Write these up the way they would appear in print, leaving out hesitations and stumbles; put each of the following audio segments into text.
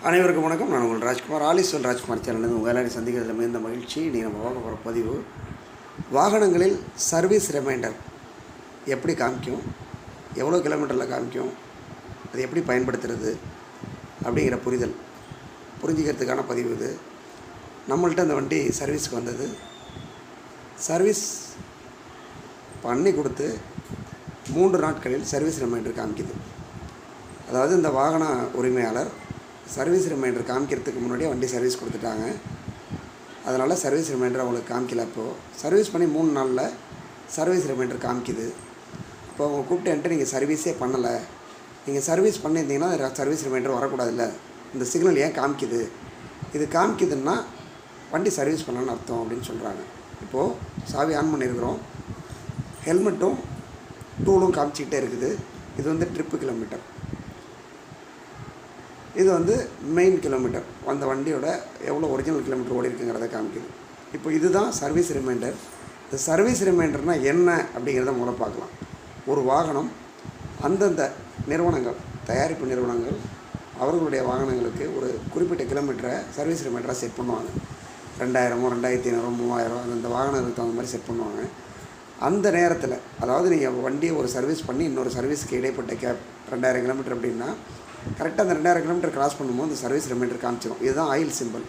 அனைவருக்கும் வணக்கம். நான் உங்கள் ராஜ்குமார். ஆலிஸ்வல் ராஜ்குமார் சேனல்லேருந்து உங்கள் எல்லாரையும் சந்திக்கிறதுல மிகுந்த மகிழ்ச்சி. இன்றைக்கி நம்ம பார்க்க போகிற பதிவு, வாகனங்களில் சர்வீஸ் ரிமைண்டர் எப்படி காமிக்கும், எவ்வளோ கிலோமீட்டரில் காமிக்கும், அது எப்படி பயன்படுத்துறது அப்படிங்கிற புரிஞ்சிக்கிறதுக்கான பதிவு இது. நம்மள்ட்ட அந்த வண்டி சர்வீஸ்க்கு வந்தது. சர்வீஸ் பண்ணி கொடுத்து 3 நாட்களில் சர்வீஸ் ரிமைண்டர் காமிக்குது. அதாவது இந்த வாகன உரிமையாளர் சர்வீஸ் ரிமைண்டர் காமிக்கிறதுக்கு முன்னாடியே வண்டி சர்வீஸ் கொடுத்துட்டாங்க. அதனால் சர்வீஸ் ரிமைண்டர் அவங்களுக்கு காமிக்கல. அப்போது சர்வீஸ் பண்ணி 3 நாளில் சர்வீஸ் ரிமைண்டர் காமிக்குது. அப்போ அவங்க கூப்பிட்டு என்கிட்ட நீங்கள் சர்வீஸே பண்ணலை, நீங்கள் சர்வீஸ் பண்ணியிருந்தீங்கன்னா சர்வீஸ் ரிமைண்டர் வரக்கூடாதுல்ல, இந்த சிக்னல் ஏன் காமிக்குது, இது காமிக்குதுன்னா வண்டி சர்வீஸ் பண்ணலான்னு அர்த்தம் அப்படின்னு சொல்கிறாங்க. இப்போது சாவி ஆன் பண்ணியிருக்கிறோம், ஹெல்மெட்டும் டூலும் காமிச்சிக்கிட்டே இருக்குது. இது வந்து ட்ரிப்பு கிலோமீட்டர், இது வந்து மெயின் கிலோமீட்டர், அந்த வண்டியோட எவ்வளோ ஒரிஜினல் கிலோமீட்டர் ஓடி இருக்குங்கிறத காமிக்குது. இப்போ இதுதான் சர்வீஸ் ரிமைண்டர். இந்த சர்வீஸ் ரிமைண்டர்னால் என்ன அப்படிங்கிறத முதல்ல பார்க்கலாம். ஒரு வாகனம் அந்தந்த நிறுவனங்கள், தயாரிப்பு நிறுவனங்கள் அவர்களுடைய வாகனங்களுக்கு ஒரு குறிப்பிட்ட கிலோமீட்டரை சர்வீஸ் ரிமைண்டராக செட் பண்ணுவாங்க. 2000, 2500, 3000 அந்தந்த வாகனங்களுக்கு தகுந்த மாதிரி செட் பண்ணுவாங்க. அந்த நேரத்தில், அதாவது நீங்கள் வண்டியை ஒரு சர்வீஸ் பண்ணி இன்னொரு சர்வீஸுக்கு இடைப்பட்ட 2000 கிலோமீட்டர் அப்படின்னா, கரெக்டாக அந்த 2000 கிலோமீட்டர் கிராஸ் பண்ணும்போது இந்த சர்வீஸ் ரிமைண்டர் காமிச்சிடும். இதுதான் ஆயில் சிம்பிள்,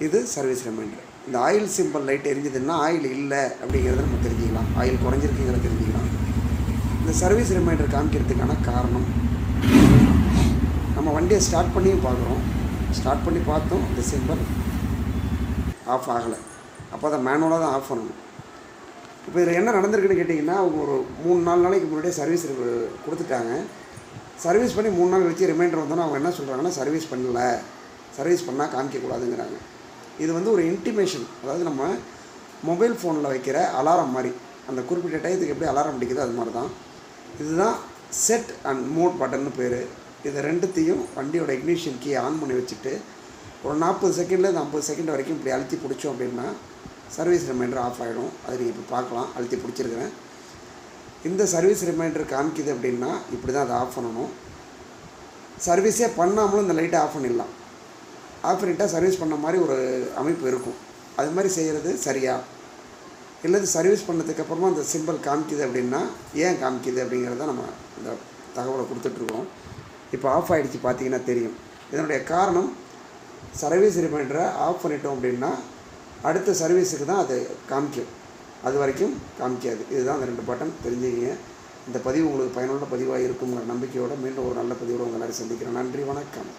இது சர்வீஸ் ரிமைண்டர். இந்த ஆயில் சிம்பிள் லைட் எரிஞ்சுதுன்னா ஆயில் இல்லை அப்படிங்கிறத நம்ம தெரிஞ்சுக்கலாம், ஆயில் குறைஞ்சிருக்குங்கிறத தெரிஞ்சுக்கலாம். இந்த சர்வீஸ் ரிமைண்டர் காமிக்கிறதுக்கான காரணம், நம்ம வண்டியை ஸ்டார்ட் பண்ணியும் பார்க்குறோம், ஸ்டார்ட் பண்ணி பார்த்தோம், இந்த சிம்பிள் ஆஃப் ஆகலை. அப்போ அதை மேனுவலாக தான் ஆஃப் பண்ணணும். இப்போ இதில் என்ன நடந்திருக்குன்னு கேட்டிங்கன்னா, அவங்க ஒரு 3-4 நாளைக்கு முன்னாடியே சர்வீஸ் கொடுத்துட்டாங்க. சர்வீஸ் பண்ணி 3 நாள் கழிச்சு ரிமைண்டர் வந்தோன்னா அவங்க என்ன சொல்கிறாங்கன்னா, சர்வீஸ் பண்ணலை, சர்வீஸ் பண்ணால் காமிக்கக்கூடாதுங்கிறாங்க. இது வந்து ஒரு இன்டிமேஷன், அதாவது நம்ம மொபைல் ஃபோனில் வைக்கிற அலாரம் மாதிரி, அந்த குறிப்பிட்ட டயத்துக்கு எப்படி அலாரம் அடிக்குதோ அது மாதிரி தான். இதுதான் செட் அண்ட் மோட் பட்டன்னு பேர். இதை ரெண்டுத்தையும் வண்டியோட இக்னிஷன் கீயை ஆன் பண்ணி வச்சுட்டு ஒரு 40 செகண்ட்லேருந்து 50 செகண்ட் வரைக்கும் இப்படி அழுத்தி பிடிச்சோம் அப்படின்னா சர்வீஸ் ரிமைண்டர் ஆஃப் ஆகிடும். அது நீங்கள் இப்போ பார்க்கலாம், அழுத்தி பிடிச்சிருக்கிறேன். இந்த சர்வீஸ் ரிமைண்டர் காமிக்குது அப்படின்னா இப்படி தான் அதை ஆஃப் பண்ணணும். சர்வீஸே பண்ணாமலும் இந்த லைட்டை ஆஃப் பண்ணிடலாம். ஆஃப் பண்ணிட்டால் சர்வீஸ் பண்ண மாதிரி ஒரு அமைப்பு இருக்கும். அது மாதிரி செய்கிறது சரியா, இல்லை சர்வீஸ் பண்ணதுக்கப்புறமா அந்த சிம்பிள் காமிக்குது அப்படின்னா ஏன் காமிக்குது அப்படிங்கிறத நம்ம இந்த தகவலை கொடுத்துட்ருக்கோம். இப்போ ஆஃப் ஆகிடுச்சு, பார்த்தீங்கன்னா தெரியும். இதனுடைய காரணம், சர்வீஸ் ரிமைண்டரை ஆஃப் பண்ணிட்டோம் அப்படின்னா அடுத்த சர்வீஸுக்கு தான் அது காமிக்கும், அது வரைக்கும் காமிக்காது. இதுதான் அந்த 2 பட்டன், தெரிஞ்சுக்கிங்க. இந்த பதிவு உங்களுக்கு பயனுள்ள பதிவாக இருக்குங்கிற நம்பிக்கையோடு மீண்டும் ஒரு நல்ல பதிவோடு உங்களை எல்லாரும் சந்திக்கிறேன். நன்றி, வணக்கம்.